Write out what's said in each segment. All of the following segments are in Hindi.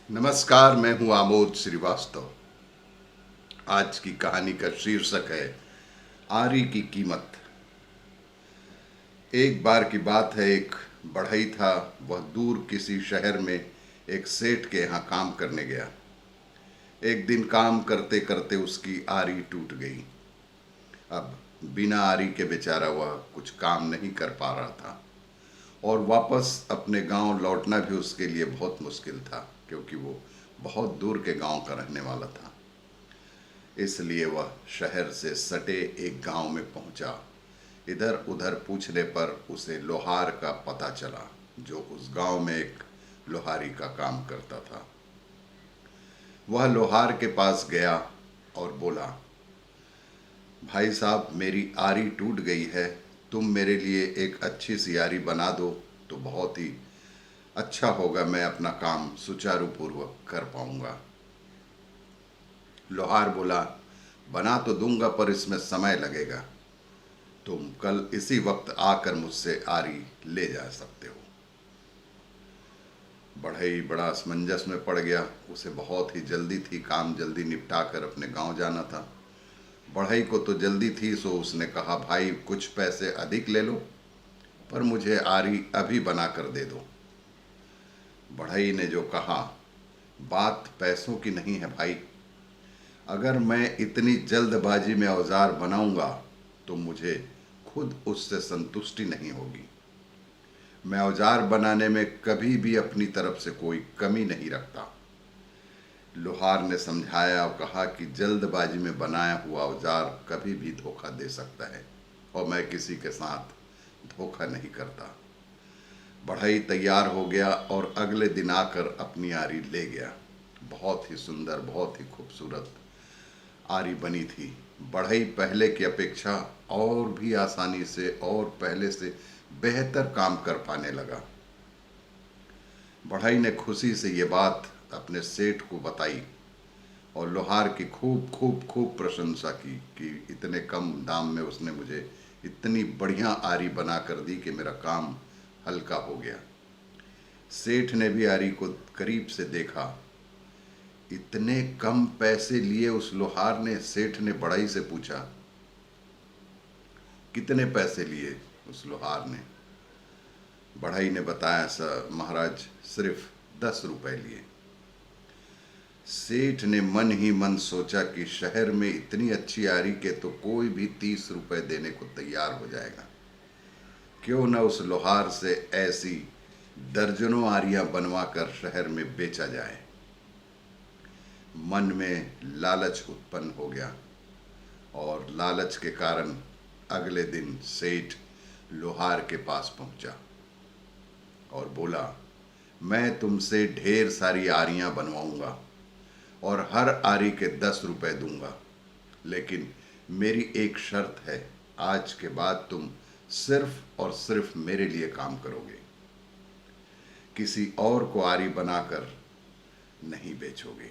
नमस्कार, मैं हूं आमोद श्रीवास्तव। आज की कहानी का शीर्षक है आरी की कीमत। एक बार की बात है, एक बढ़ई था। वह दूर किसी शहर में एक सेठ के यहाँ काम करने गया। एक दिन काम करते करते उसकी आरी टूट गई। अब बिना आरी के बेचारा वह कुछ काम नहीं कर पा रहा था और वापस अपने गांव लौटना भी उसके लिए बहुत मुश्किल था, क्योंकि वो बहुत दूर के गांव का रहने वाला था। इसलिए वह शहर से सटे एक गांव में पहुंचा। इधर उधर पूछने पर उसे लोहार का पता चला, जो उस गांव में एक लोहारी का काम करता था। वह लोहार के पास गया और बोला, भाई साहब, मेरी आरी टूट गई है। तुम मेरे लिए एक अच्छी सी आरी बना दो तो बहुत ही अच्छा होगा, मैं अपना काम सुचारू पूर्वक कर पाऊंगा। लोहार बोला, बना तो दूंगा पर इसमें समय लगेगा। तुम कल इसी वक्त आकर मुझसे आरी ले जा सकते हो। बढ़ई बड़ा असमंजस में पड़ गया। उसे बहुत ही जल्दी थी, काम जल्दी निपटा कर अपने गांव जाना था। बढ़ई को तो जल्दी थी, सो उसने कहा, भाई कुछ पैसे अधिक ले लो, पर मुझे आरी अभी बना कर दे दो। बढ़ई ने जो कहा, बात पैसों की नहीं है भाई। अगर मैं इतनी जल्दबाजी में औजार बनाऊंगा तो मुझे खुद उससे संतुष्टि नहीं होगी। मैं औजार बनाने में कभी भी अपनी तरफ से कोई कमी नहीं रखता। लोहार ने समझाया और कहा कि जल्दबाजी में बनाया हुआ औजार कभी भी धोखा दे सकता है और मैं किसी के साथ धोखा नहीं करता। बढ़ई तैयार हो गया और अगले दिन आकर अपनी आरी ले गया। बहुत ही सुंदर, बहुत ही खूबसूरत आरी बनी थी। बढ़ई पहले की अपेक्षा और भी आसानी से और पहले से बेहतर काम कर पाने लगा। बढ़ई ने खुशी से ये बात अपने सेठ को बताई और लोहार की खूब खूब खूब प्रशंसा की कि इतने कम दाम में उसने मुझे इतनी बढ़िया आरी बना कर दी कि मेरा काम हल्का हो गया। सेठ ने भी आरी को करीब से देखा। इतने कम पैसे लिए उस लोहार ने। सेठ ने बढ़ई से पूछा, कितने पैसे लिए उस लोहार ने? बढ़ई ने बताया, सर महाराज, सिर्फ 10 रुपए लिए। सेठ ने मन ही मन सोचा कि शहर में इतनी अच्छी आरी के तो कोई भी 30 रुपए देने को तैयार हो जाएगा। क्यों न उस लोहार से ऐसी दर्जनों आरियां बनवा कर शहर में बेचा जाए। मन में लालच उत्पन्न हो गया और लालच के कारण अगले दिन सेठ लोहार के पास पहुंचा और बोला, मैं तुमसे ढेर सारी आरियां बनवाऊंगा और हर आरी के 10 रुपए दूंगा, लेकिन मेरी एक शर्त है, आज के बाद तुम सिर्फ और सिर्फ मेरे लिए काम करोगे, किसी और को आरी बनाकर नहीं बेचोगे।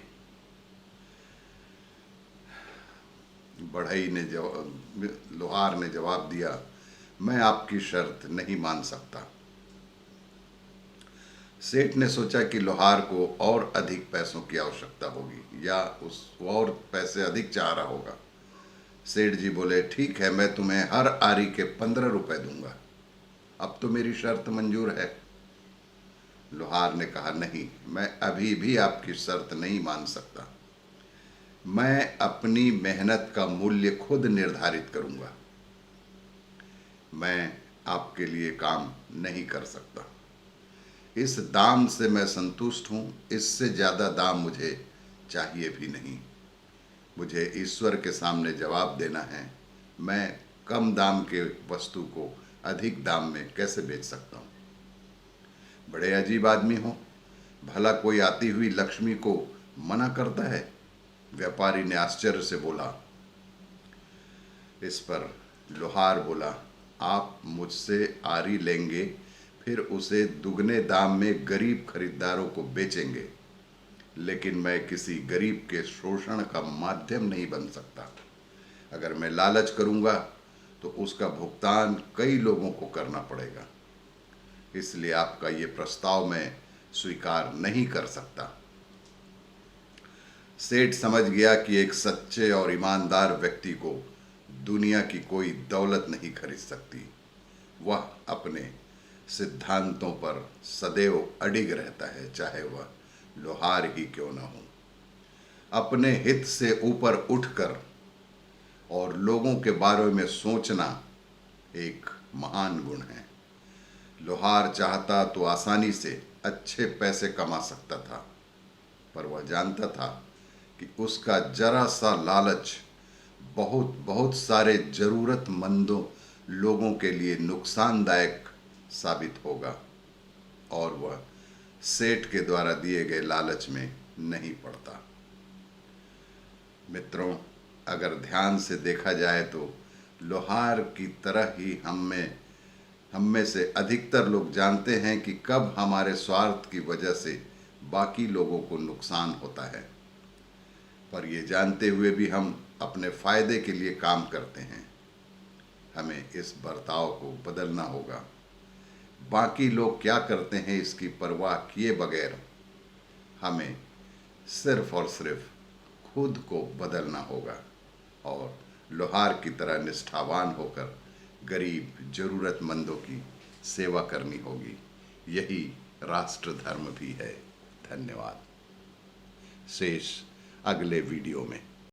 बढ़ई ने लोहार ने जवाब दिया, मैं आपकी शर्त नहीं मान सकता। सेठ ने सोचा कि लोहार को और अधिक पैसों की आवश्यकता होगी या उस और पैसे अधिक चाह रहा होगा। सेठ जी बोले, ठीक है, मैं तुम्हें हर आरी के 15 रुपए दूंगा। अब तो मेरी शर्त मंजूर है। लोहार ने कहा, नहीं, मैं अभी भी आपकी शर्त नहीं मान सकता। मैं अपनी मेहनत का मूल्य खुद निर्धारित करूंगा। मैं आपके लिए काम नहीं कर सकता। इस दाम से मैं संतुष्ट हूं, इससे ज़्यादा दाम मुझे चाहिए भी नहीं। मुझे ईश्वर के सामने जवाब देना है, मैं कम दाम के वस्तु को अधिक दाम में कैसे बेच सकता हूं। बड़े अजीब आदमी हो, भला कोई आती हुई लक्ष्मी को मना करता है? व्यापारी ने आश्चर्य से बोला। इस पर लोहार बोला, आप मुझसे आरी लेंगे, फिर उसे दुगने दाम में गरीब खरीदारों को बेचेंगे, लेकिन मैं किसी गरीब के शोषण का माध्यम नहीं बन सकता। अगर मैं लालच करूंगा तो उसका भुगतान कई लोगों को करना पड़ेगा। इसलिए आपका ये प्रस्ताव मैं स्वीकार नहीं कर सकता। सेठ समझ गया कि एक सच्चे और ईमानदार व्यक्ति को दुनिया की कोई दौलत नहीं खरीद सकती। वह अपने सिद्धांतों पर सदैव अडिग रहता है, चाहे वह लोहार ही क्यों न हो। अपने हित से ऊपर उठकर और लोगों के बारे में सोचना एक महान गुण है। लोहार चाहता तो आसानी से अच्छे पैसे कमा सकता था, पर वह जानता था कि उसका जरा सा लालच बहुत बहुत सारे ज़रूरतमंदों लोगों के लिए नुकसानदायक साबित होगा, और वह सेठ के द्वारा दिए गए लालच में नहीं पड़ता। मित्रों, अगर ध्यान से देखा जाए तो लोहार की तरह ही हम में से अधिकतर लोग जानते हैं कि कब हमारे स्वार्थ की वजह से बाकी लोगों को नुकसान होता है, पर ये जानते हुए भी हम अपने फ़ायदे के लिए काम करते हैं। हमें इस बर्ताव को बदलना होगा। बाकी लोग क्या करते हैं इसकी परवाह किए बगैर हमें सिर्फ और सिर्फ खुद को बदलना होगा और लोहार की तरह निष्ठावान होकर गरीब ज़रूरतमंदों की सेवा करनी होगी। यही राष्ट्र धर्म भी है। धन्यवाद। शेष अगले वीडियो में।